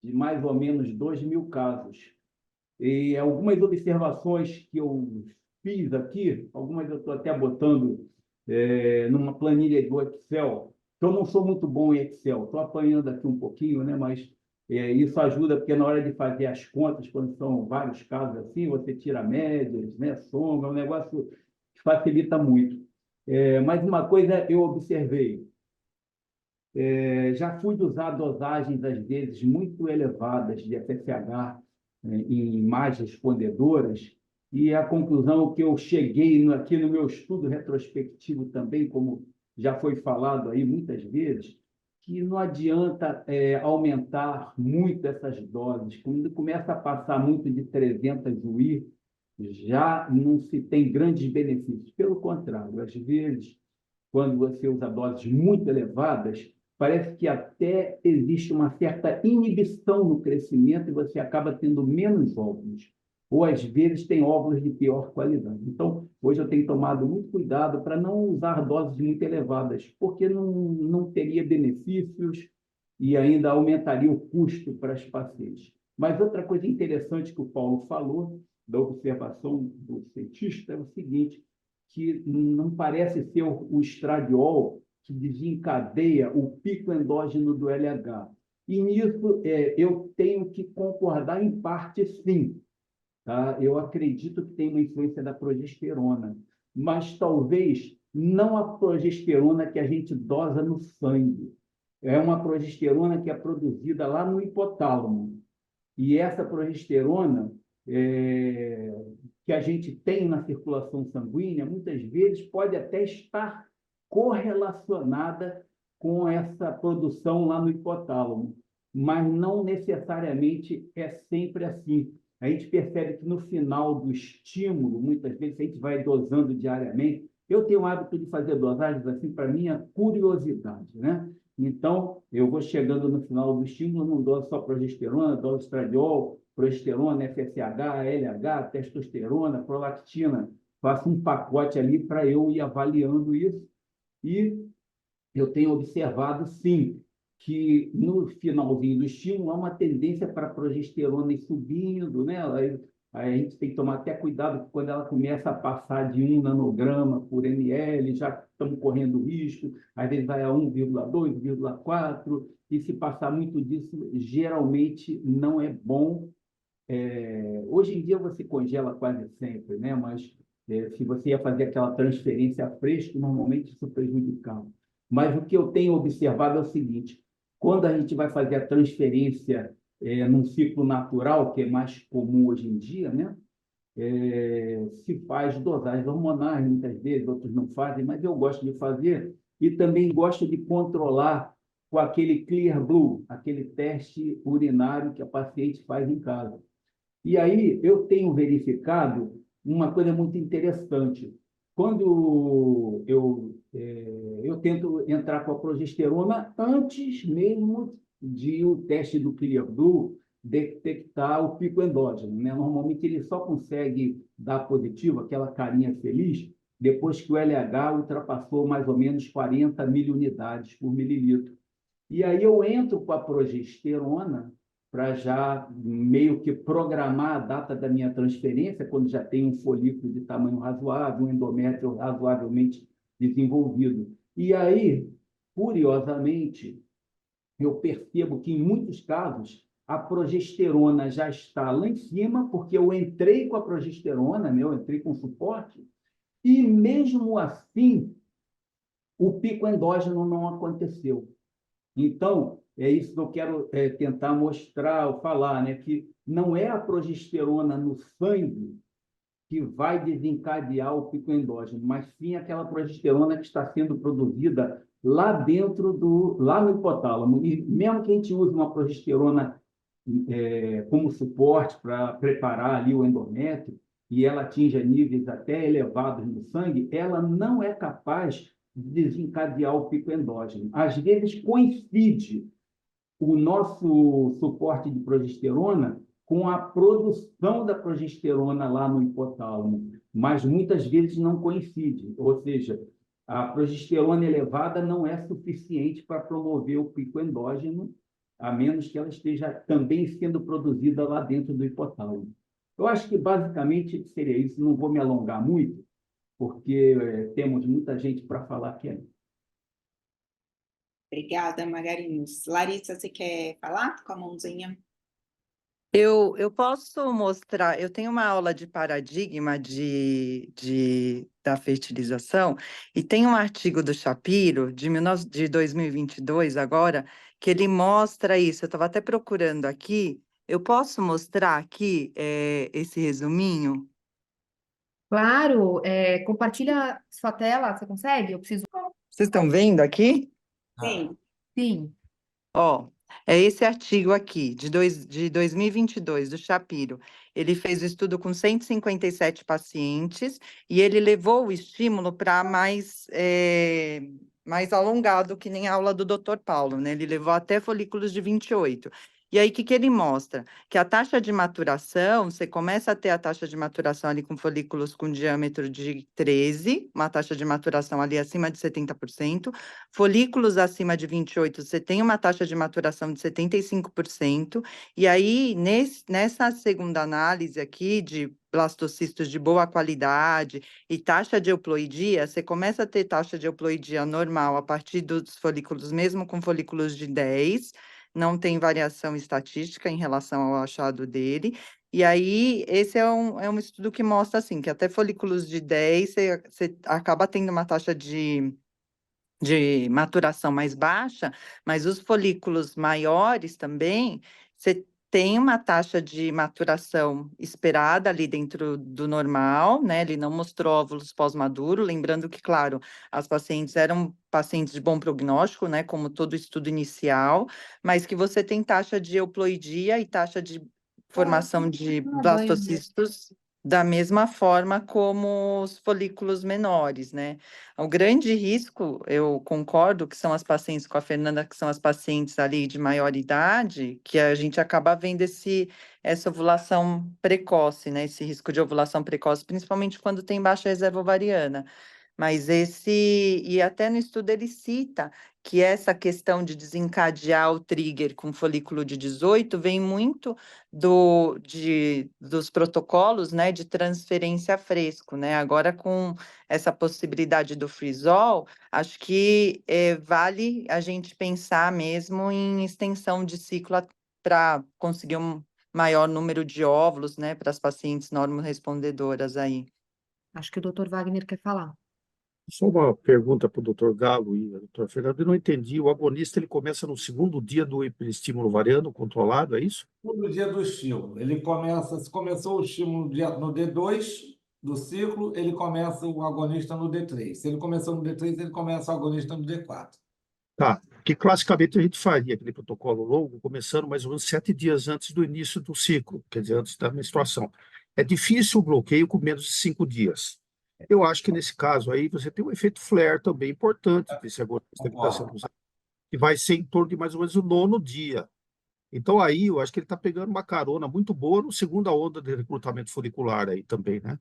de mais ou menos 2.000 casos. E algumas observações que eu fiz aqui, algumas eu estou até botando numa planilha do Excel. Eu não sou muito bom em Excel, estou apanhando aqui um pouquinho, né? Mas isso ajuda, porque na hora de fazer as contas, quando são vários casos assim, você tira médias, né? Soma, é um negócio que facilita muito. Mas uma coisa eu observei, já fui usar dosagens, às vezes, muito elevadas de FSH em mais respondedoras, e a conclusão que eu cheguei aqui no meu estudo retrospectivo também, como já foi falado aí muitas vezes, que não adianta aumentar muito essas doses. Quando começa a passar muito de 300 UI, já não se tem grandes benefícios. Pelo contrário, às vezes, quando você usa doses muito elevadas, parece que até existe uma certa inibição no crescimento e você acaba tendo menos óvulos. Ou, às vezes, tem óvulos de pior qualidade. Então, hoje eu tenho tomado muito cuidado para não usar doses muito elevadas, porque não teria benefícios e ainda aumentaria o custo para as pacientes. Mas outra coisa interessante que o Paulo falou, da observação do cientista, é o seguinte, que não parece ser o estradiol que desencadeia o pico endógeno do LH. E nisso eu tenho que concordar em parte, sim. Tá? Eu acredito que tem uma influência da progesterona, mas talvez não a progesterona que a gente dosa no sangue. É uma progesterona que é produzida lá no hipotálamo. E essa progesterona que a gente tem na circulação sanguínea, muitas vezes pode até estar correlacionada com essa produção lá no hipotálamo, mas não necessariamente é sempre assim. A gente percebe que no final do estímulo, muitas vezes a gente vai dosando diariamente. Eu tenho o hábito de fazer dosagens assim para minha curiosidade, né? Então, eu vou chegando no final do estímulo, não doso só progesterona, doso estradiol, progesterona, FSH, LH, testosterona, prolactina. Faço um pacote ali para eu ir avaliando isso. E eu tenho observado, sim, que no finalzinho do estímulo há uma tendência para a progesterona ir subindo, né? Aí a gente tem que tomar até cuidado, porque quando ela começa a passar de 1 nanograma por ml, já estamos correndo risco, às vezes vai a 1,2, 1,4, e se passar muito disso, geralmente não é bom. Hoje em dia você congela quase sempre, né? Mas se você ia fazer aquela transferência a fresco, normalmente isso prejudicava. Mas o que eu tenho observado é o seguinte: quando a gente vai fazer a transferência num ciclo natural, que é mais comum hoje em dia, né? Se faz dosagens hormonais, muitas vezes, outros não fazem, mas eu gosto de fazer e também gosto de controlar com aquele Clear Blue, aquele teste urinário que a paciente faz em casa. E aí eu tenho verificado uma coisa muito interessante. Quando eu tento entrar com a progesterona antes mesmo de o teste do Clear Blue detectar o pico endógeno, né? Normalmente ele só consegue dar positivo, aquela carinha feliz, depois que o LH ultrapassou mais ou menos 40 miliunidades por mililitro. E aí eu entro com a progesterona para já meio que programar a data da minha transferência, quando já tem um folículo de tamanho razoável, um endométrio razoavelmente desenvolvido. E aí, curiosamente, eu percebo que, em muitos casos, a progesterona já está lá em cima, porque eu entrei com a progesterona, né? Eu entrei com suporte, e mesmo assim, o pico endógeno não aconteceu. Então, é isso que eu quero tentar mostrar ou falar, né? Que não é a progesterona no sangue que vai desencadear o pico endógeno, mas sim aquela progesterona que está sendo produzida lá dentro lá no hipotálamo. E mesmo que a gente use uma progesterona como suporte para preparar ali o endométrio, e ela atinja níveis até elevados no sangue, ela não é capaz de desencadear o pico endógeno. Às vezes coincide o nosso suporte de progesterona com a produção da progesterona lá no hipotálamo, mas muitas vezes não coincide, ou seja, a progesterona elevada não é suficiente para promover o pico endógeno, a menos que ela esteja também sendo produzida lá dentro do hipotálamo. Eu acho que basicamente seria isso, não vou me alongar muito, porque temos muita gente para falar aqui ainda. Obrigada, Margarinhos. Larissa, você quer falar com a mãozinha? Eu posso mostrar, eu tenho uma aula de paradigma da fertilização e tem um artigo do Shapiro, de 2022 agora, que ele mostra isso. Eu estava até procurando aqui. Eu posso mostrar aqui esse resuminho? Claro, compartilha sua tela, você consegue? Eu preciso. Vocês estão vendo aqui? Sim. Sim. Ó, é esse artigo aqui, de 2022, do Shapiro. Ele fez o estudo com 157 pacientes e ele levou o estímulo para mais alongado, que nem a aula do Dr. Paulo, né? Ele levou até folículos de 28. E aí, o que ele mostra? Que a taxa de maturação, você começa a ter a taxa de maturação ali com folículos com diâmetro de 13, uma taxa de maturação ali acima de 70%. Folículos acima de 28, você tem uma taxa de maturação de 75%. E aí, nessa segunda análise aqui de blastocistos de boa qualidade e taxa de euploidia, você começa a ter taxa de euploidia normal a partir dos folículos, mesmo com folículos de 10, não tem variação estatística em relação ao achado dele. E aí, esse é um estudo que mostra, assim, que até folículos de 10, você acaba tendo uma taxa de maturação mais baixa, mas os folículos maiores também, você tem uma taxa de maturação esperada ali dentro do normal, né? Ele não mostrou óvulos pós-maduro, lembrando que, claro, as pacientes eram pacientes de bom prognóstico, né? Como todo estudo inicial, mas que você tem taxa de euploidia e taxa de formação de Toma banho mesmo. blastocistos da mesma forma como os folículos menores, né? O grande risco, eu concordo, que são as pacientes com a Fernanda, que são as pacientes ali de maior idade, que a gente acaba vendo essa ovulação precoce, né? Esse risco de ovulação precoce, principalmente quando tem baixa reserva ovariana. Mas e até no estudo ele cita que essa questão de desencadear o trigger com folículo de 18 vem muito dos protocolos, né, de transferência fresco, né? Agora com essa possibilidade do freeze-all, acho que vale a gente pensar mesmo em extensão de ciclo para conseguir um maior número de óvulos, né, para as pacientes normo-respondedoras aí. Acho que o Dr. Wagner quer falar. Só uma pergunta para o doutor Galo e a doutora Fernanda. Eu não entendi. O agonista ele começa no segundo dia do estímulo ovariano controlado, é isso? No dia do estímulo, se começou o estímulo no D2 do ciclo, ele começa o agonista no D3. Se ele começou no D3, ele começa o agonista no D4. Tá. Que classicamente a gente faria aquele protocolo longo, começando mais ou menos 7 dias antes do início do ciclo, quer dizer, antes da menstruação. É difícil o bloqueio com menos de 5 dias. Eu acho que nesse caso aí você tem um efeito flare também importante desse agonista que está sendo usado, que vai ser em torno de mais ou menos o 9º dia. Então aí eu acho que ele está pegando uma carona muito boa no segunda onda de recrutamento folicular aí também, né?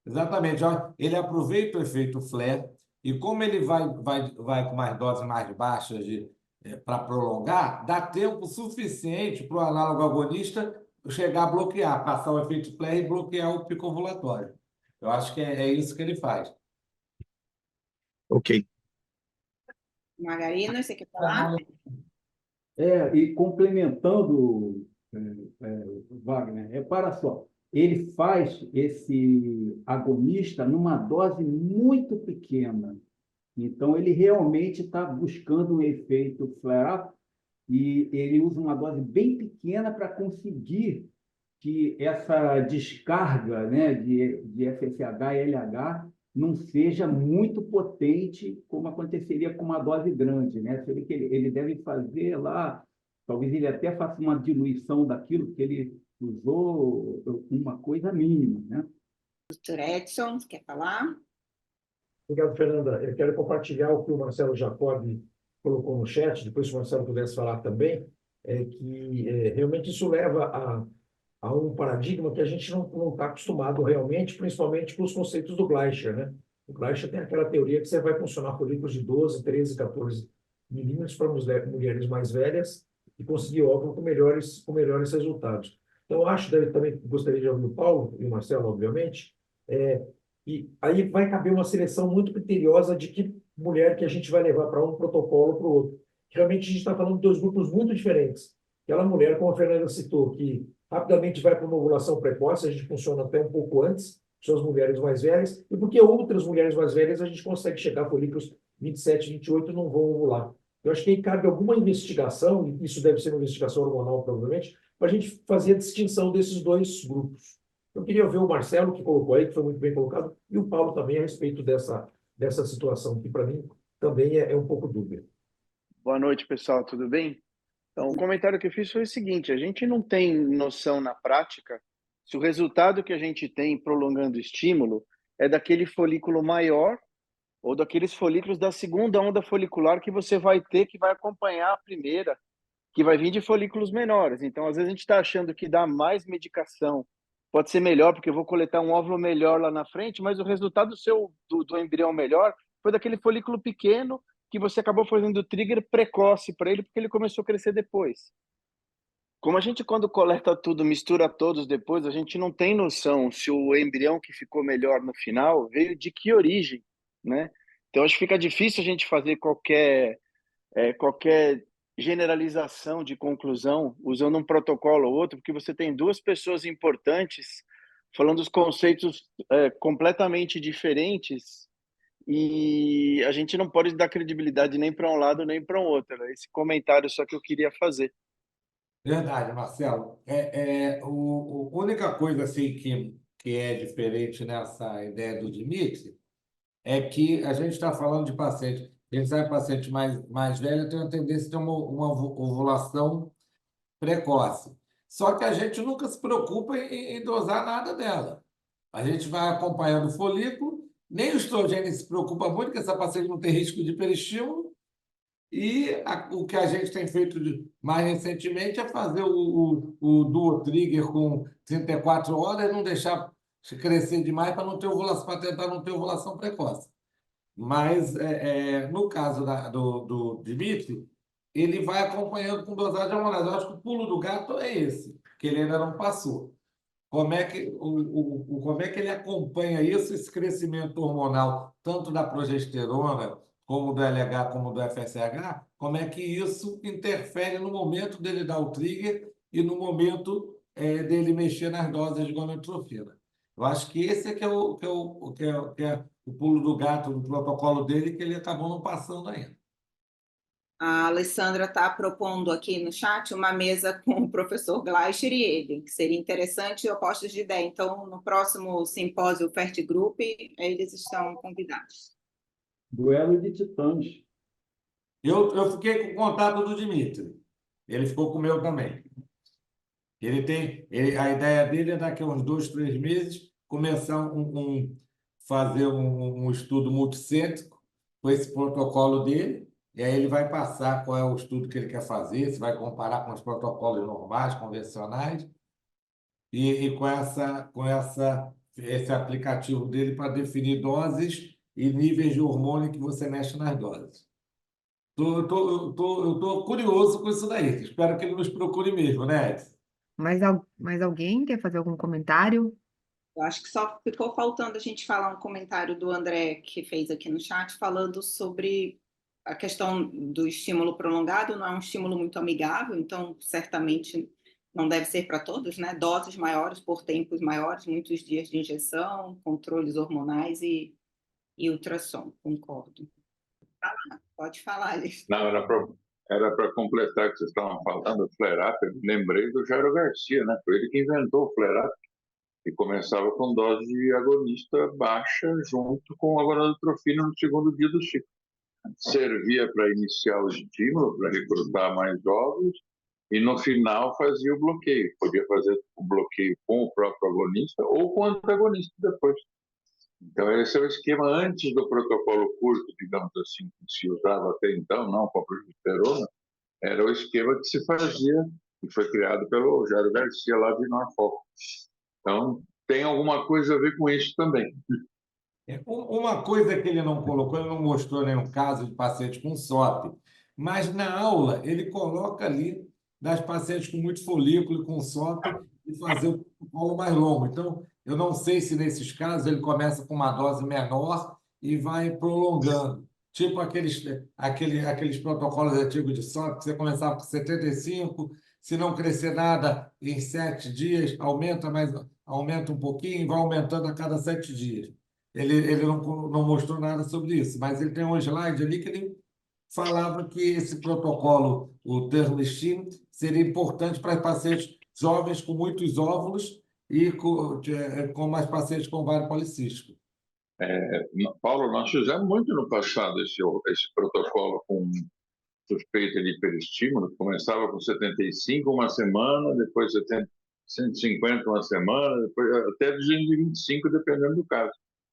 Exatamente. Ó, ele aproveita o efeito flare e como ele vai com mais doses mais baixas para prolongar, dá tempo suficiente para o análogo agonista chegar a bloquear, passar o efeito flare e bloquear o pico ovulatório. Eu acho que é isso que ele faz. Ok. Margarina, você quer falar? E complementando, Wagner, repara só, ele faz esse agonista numa dose muito pequena. Então, ele realmente está buscando um efeito flare-up e ele usa uma dose bem pequena para conseguir que essa descarga, né, de FSH e LH não seja muito potente, como aconteceria com uma dose grande, né? Você vê que ele deve fazer lá, talvez ele até faça uma diluição daquilo que ele usou, uma coisa mínima, né? Dr. Edson, você quer falar? Obrigado, Fernanda. Eu quero compartilhar o que o Marcelo Jacobi colocou no chat, depois se o Marcelo pudesse falar também, realmente isso leva a um paradigma que a gente não está acostumado realmente, principalmente com os conceitos do Gleicher, né? O Gleicher tem aquela teoria que você vai funcionar folículos de 12, 13, 14 milímetros para mulheres mais velhas e conseguir óvulo com melhores resultados. Então, eu acho, também gostaria de ouvir o Paulo e o Marcelo, obviamente, e aí vai caber uma seleção muito criteriosa de que mulher que a gente vai levar para um protocolo para o outro. Realmente a gente está falando de dois grupos muito diferentes. Aquela mulher, como a Fernanda citou, que rapidamente vai para uma ovulação precoce, a gente funciona até um pouco antes, são as mulheres mais velhas, e porque outras mulheres mais velhas a gente consegue chegar a folículos 27, 28 não vão ovular. Eu acho que aí cabe alguma investigação, e isso deve ser uma investigação hormonal provavelmente, para a gente fazer a distinção desses dois grupos. Eu queria ver o Marcelo, que colocou aí, que foi muito bem colocado, e o Paulo também a respeito dessa situação, que para mim também é um pouco dúbia. Boa noite, pessoal, tudo bem? Então, o comentário que eu fiz foi o seguinte: a gente não tem noção na prática se o resultado que a gente tem prolongando o estímulo é daquele folículo maior ou daqueles folículos da segunda onda folicular que você vai ter, que vai acompanhar a primeira, que vai vir de folículos menores. Então, às vezes a gente está achando que dá mais medicação pode ser melhor, porque eu vou coletar um óvulo melhor lá na frente, mas o resultado do embrião melhor foi daquele folículo pequeno que você acabou fazendo trigger precoce para ele, porque ele começou a crescer depois. Como a gente, quando coleta tudo, mistura todos depois, a gente não tem noção se o embrião que ficou melhor no final veio de que origem, né? Então, acho que fica difícil a gente fazer qualquer generalização de conclusão usando um protocolo ou outro, porque você tem duas pessoas importantes falando os conceitos completamente diferentes e a gente não pode dar credibilidade nem para um lado nem para o outro. Esse comentário só que eu queria fazer. Verdade, Marcelo. A única coisa assim que é diferente nessa ideia do Dimitri é que a gente está falando de paciente. A gente sabe que paciente mais velho tem uma tendência a ter uma ovulação precoce. Só que a gente nunca se preocupa em dosar nada dela. A gente vai acompanhando o folículo, nem o estrogênio se preocupa muito, porque essa paciente não tem risco de hiperestímulo, e o que a gente tem feito mais recentemente é fazer o duo trigger com 34 horas, não deixar crescer demais para não ter ovulação, para tentar não ter ovulação precoce. Mas no caso do Dimitri, ele vai acompanhando com dosagem hormonal. Eu acho que o pulo do gato é esse, que ele ainda não passou. Como é que, como é que ele acompanha isso, esse crescimento hormonal, tanto da progesterona, como do LH, como do FSH? Como é que isso interfere no momento dele dar o trigger e no momento dele mexer nas doses de gonadotrofina? Eu acho que esse que é o pulo do gato do protocolo dele, que ele acabou não passando ainda. A Alessandra está propondo aqui no chat uma mesa com o professor Gleicher e ele, que seria interessante opostos de ideia. Então, no próximo simpósio FERT Group, eles estão convidados. Duelo de titãs. Eu fiquei com o contato do Dimitri. Ele ficou com o meu também. A ideia dele é daqui a uns 2, 3 meses começar fazer um estudo multicêntrico com esse protocolo dele, e aí ele vai passar qual é o estudo que ele quer fazer, se vai comparar com os protocolos normais, convencionais, e esse aplicativo dele para definir doses e níveis de hormônio que você mexe nas doses. Eu tô curioso com isso daí. Espero que ele nos procure mesmo, né, Edson? Mais alguém quer fazer algum comentário? Eu acho que só ficou faltando a gente falar um comentário do André, que fez aqui no chat, falando sobre a questão do estímulo prolongado. Não é um estímulo muito amigável, então certamente não deve ser para todos, né? Doses maiores por tempos maiores, muitos dias de injeção, controles hormonais e ultrassom, concordo. Pode falar, Alice. Não, era para completar o que vocês estavam falando, o flare-up. Eu lembrei do Jairo Garcia, né? Foi ele que inventou o flare-up. E começava com dose de agonista baixa junto com a gonadotrofina no segundo dia do ciclo. Servia para iniciar o estímulo, para recrutar mais jovens, e no final fazia o bloqueio. Podia fazer o bloqueio com o próprio agonista ou com o antagonista depois. Então, esse é o esquema antes do protocolo curto, digamos assim, que se usava até então, não com a progesterona, era o esquema que se fazia, e foi criado pelo Jairo Garcia, lá de Norfolk. Então, tem alguma coisa a ver com isso também. Uma coisa que ele não colocou, ele não mostrou nenhum caso de paciente com SOP, mas na aula ele coloca ali das pacientes com muito folículo e com SOP e fazer o protocolo mais longo. Então, eu não sei se nesses casos ele começa com uma dose menor e vai prolongando. Tipo aqueles protocolos antigos de SOP, que você começava com 75, se não crescer nada em 7 dias, aumenta um pouquinho e vai aumentando a cada 7 dias. Ele não mostrou nada sobre isso, mas ele tem um slide ali que ele falava que esse protocolo, o Terlistim, seria importante para pacientes jovens com muitos óvulos e com mais pacientes com ovário policístico. Paulo, nós fizemos muito no passado esse protocolo com suspeita de hiperestímulo. Começava com 75 uma semana, depois 150 uma semana, depois até 225, dependendo do caso.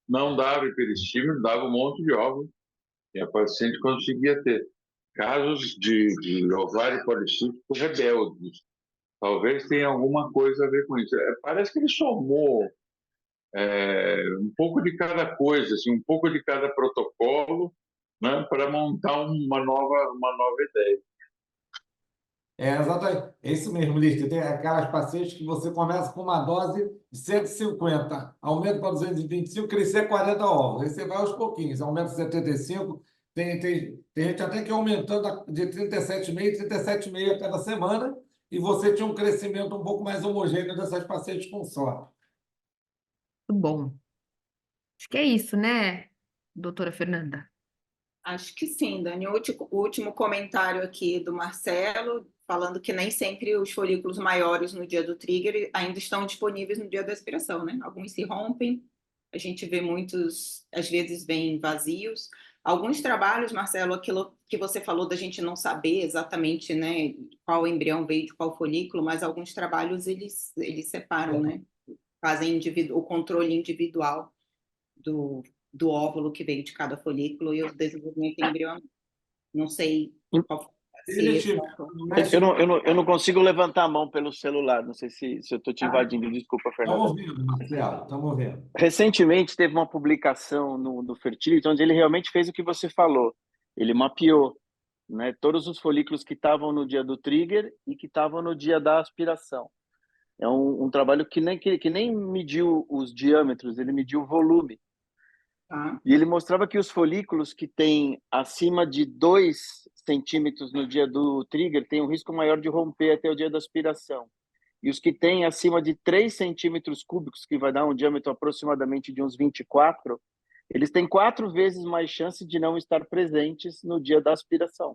Não dava hiperestímulo, dava um monte de óvulos e a paciente conseguia ter casos de ovário policístico rebeldes. Talvez tenha alguma coisa a ver com isso. Parece que ele somou um pouco de cada coisa, assim, um pouco de cada protocolo, né, para montar uma nova ideia. Exatamente. É isso mesmo, Lister. Tem aquelas pacientes que você começa com uma dose de 150, aumenta para 225, crescer 40 óvulos. Aí você vai aos pouquinhos, aumenta 75. Tem gente até que aumentando de 37,5 e 37,5 a cada semana, e você tinha um crescimento um pouco mais homogêneo dessas pacientes com SOP. Muito bom. Acho que é isso, né, doutora Fernanda? Acho que sim, Dani. O último comentário aqui do Marcelo falando que nem sempre os folículos maiores no dia do trigger ainda estão disponíveis no dia da aspiração, né? Alguns se rompem, a gente vê muitos, às vezes vêm vazios. Alguns trabalhos, Marcelo, aquilo que você falou da gente não saber exatamente, né, qual embrião veio de qual folículo, mas alguns trabalhos eles separam, né? Fazem o controle individual do óvulo que veio de cada folículo e o desenvolvimento embrionário. Não sei qual Ele se... Eu não consigo levantar a mão pelo celular, não sei se eu estou te invadindo, desculpa, Fernanda. Estamos ouvindo, Marcelo, estamos ouvindo. Recentemente teve uma publicação no Fertility, onde ele realmente fez o que você falou. Ele mapeou, né, todos os folículos que estavam no dia do trigger e que estavam no dia da aspiração. É um trabalho que nem mediu os diâmetros, ele mediu o volume. Tá. E ele mostrava que os folículos que têm acima de 2 centímetros no dia do trigger têm um risco maior de romper até o dia da aspiração. E os que têm acima de 3 centímetros cúbicos, que vai dar um diâmetro aproximadamente de uns 24, eles têm 4 vezes mais chance de não estar presentes no dia da aspiração.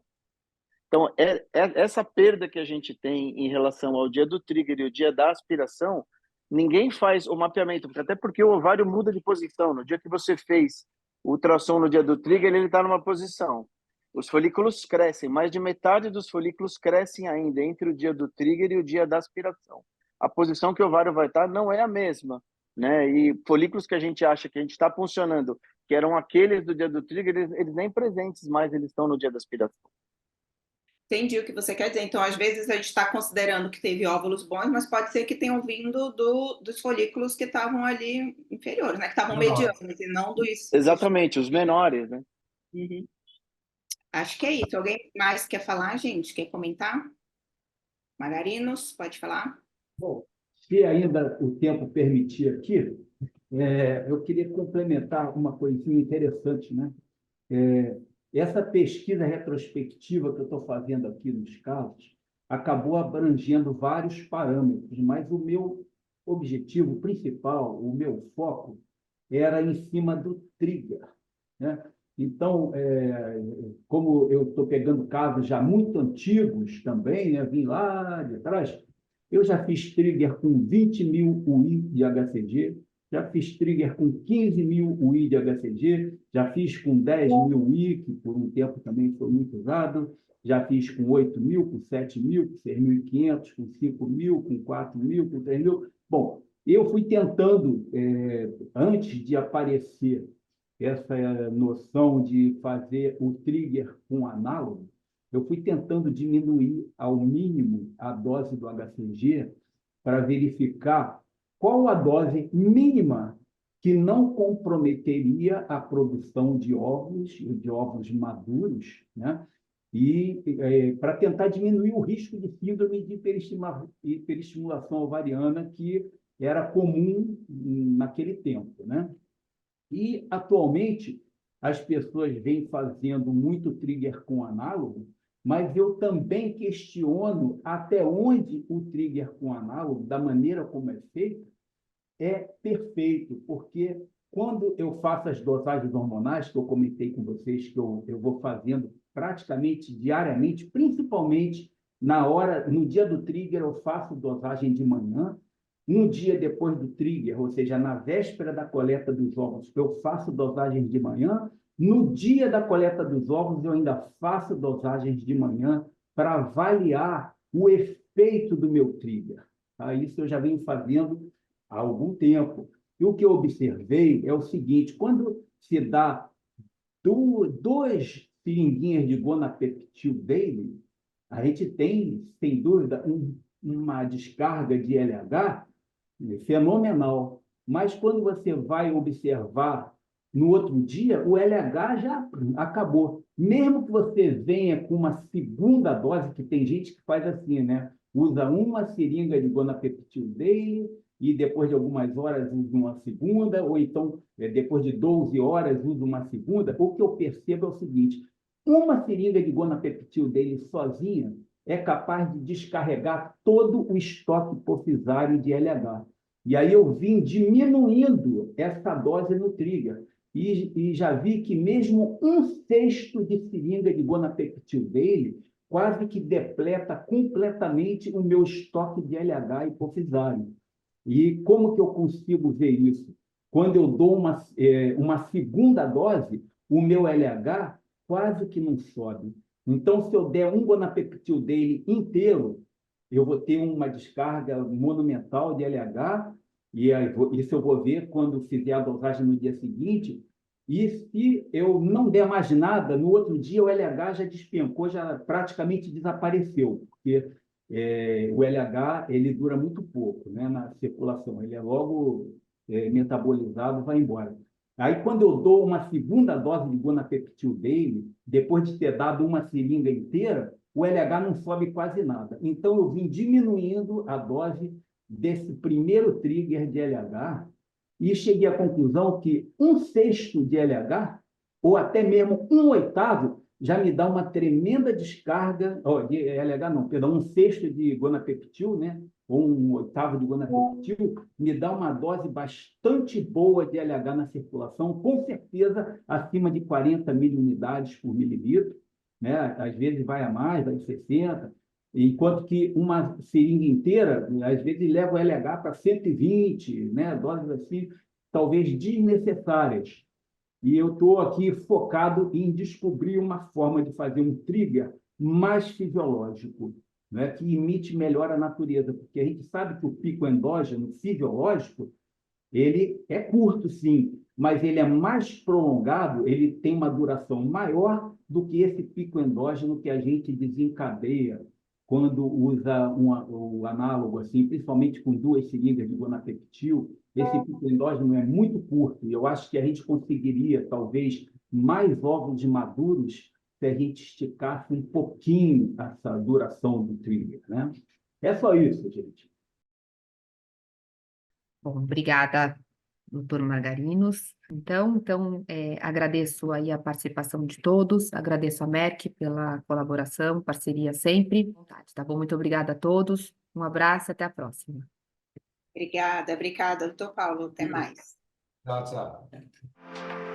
Então, essa perda que a gente tem em relação ao dia do trigger e o dia da aspiração, ninguém faz o mapeamento, até porque o ovário muda de posição. No dia que você fez o ultrassom no dia do trigger, ele está numa posição. Os folículos crescem, mais de metade dos folículos crescem ainda entre o dia do trigger e o dia da aspiração. A posição que o ovário vai estar não é a mesma, né? E folículos que a gente acha que a gente está funcionando, que eram aqueles do dia do trigger, eles nem presentes mais, eles estão no dia da aspiração. Entendi o que você quer dizer. Então, às vezes, a gente está considerando que teve óvulos bons, mas pode ser que tenham vindo dos folículos que estavam ali inferiores, né? Que estavam medianos, e não dos... Exatamente, os menores, né? Uhum. Acho que é isso. Alguém mais quer falar, gente? Quer comentar? Magarinos, pode falar? Bom, se ainda o tempo permitir aqui, eu queria complementar uma coisinha interessante, né? Essa pesquisa retrospectiva que eu estou fazendo aqui nos casos acabou abrangendo vários parâmetros, mas o meu objetivo principal, o meu foco, era em cima do trigger, né? Então, como eu estou pegando casos já muito antigos também, né? Vim lá de trás, eu já fiz trigger com 20.000 UI de HCG, já fiz trigger com 15.000 UI de HCG, já fiz com 10.000 UI, que por um tempo também foi muito usado, já fiz com 8.000, com 7.000, com 6.500, com 5.000, com 4.000, com 3.000. Bom, eu fui tentando, antes de aparecer essa noção de fazer o trigger com análogo, eu fui tentando diminuir ao mínimo a dose do HCG para verificar qual a dose mínima que não comprometeria a produção de óvulos maduros, né? E para tentar diminuir o risco de síndrome de hiperestimulação ovariana, que era comum naquele tempo, né? E, atualmente, as pessoas vêm fazendo muito trigger com análogo, mas eu também questiono até onde o trigger com análogo, da maneira como é feito, é perfeito, porque quando eu faço as dosagens hormonais, que eu comentei com vocês, que eu vou fazendo praticamente diariamente, principalmente no dia do trigger, eu faço dosagem de manhã, um dia depois do trigger, ou seja, na véspera da coleta dos óvulos, eu faço dosagens de manhã. No dia da coleta dos óvulos, eu ainda faço dosagens de manhã para avaliar o efeito do meu trigger. Tá? Isso eu já venho fazendo há algum tempo. E o que eu observei é o seguinte: quando se dá 2 seringuinhas de gonapeptil daily, a gente tem, sem dúvida, uma descarga de LH fenomenal. Mas quando você vai observar no outro dia, o LH já acabou. Mesmo que você venha com uma segunda dose, que tem gente que faz assim, né? Usa uma seringa de gonapeptil daily e depois de algumas horas usa uma segunda, ou então depois de 12 horas usa uma segunda. O que eu percebo é o seguinte: uma seringa de gonapeptil daily sozinha é capaz de descarregar todo o estoque hipofisário de LH. E aí eu vim diminuindo essa dose no trigger. E já vi que mesmo 1/6 de seringa de gonapeptil daily quase que depleta completamente o meu estoque de LH hipofisário. E como que eu consigo ver isso? Quando eu dou uma segunda dose, o meu LH quase que não sobe. Então, se eu der um Gonapeptil daily inteiro, eu vou ter uma descarga monumental de LH, e isso eu vou ver quando fizer a dosagem no dia seguinte. E se eu não der mais nada, no outro dia o LH já despencou, já praticamente desapareceu, porque o LH ele dura muito pouco, né, na circulação, ele é logo metabolizado, vai embora. Aí, quando eu dou uma segunda dose de Gonapeptil daily, depois de ter dado uma seringa inteira, o LH não sobe quase nada. Então, eu vim diminuindo a dose desse primeiro trigger de LH e cheguei à conclusão que 1/6 de LH, ou até mesmo 1/8, já me dá uma tremenda descarga, de LH não, perdão, 1/6 de Gonapeptil, né? Ou 1/8 de Gonapeptil, me dá uma dose bastante boa de LH na circulação, com certeza acima de 40 miliunidades por mililitro, né? Às vezes vai a mais, vai a 60, enquanto que uma seringa inteira, às vezes, leva o LH para 120, né? Doses assim, talvez desnecessárias. E eu estou aqui focado em descobrir uma forma de fazer um trigger mais fisiológico, né? Que imite melhor a natureza, porque a gente sabe que o pico endógeno fisiológico ele é curto, sim, mas ele é mais prolongado, ele tem uma duração maior do que esse pico endógeno que a gente desencadeia quando usa o análogo, assim, principalmente com 2 seringas de Gonapeptil. Esse pico endógeno é muito curto, e eu acho que a gente conseguiria, talvez, mais óvulos maduros se a gente esticasse um pouquinho essa duração do trigger, né? É só isso, gente. Bom, obrigada, doutor Margarinos. Então, agradeço aí a participação de todos, agradeço a Merck pela colaboração, parceria sempre. Tá bom? Muito obrigada a todos, um abraço e até a próxima. Obrigada, doutor Paulo. Até mais. Tchau, tchau.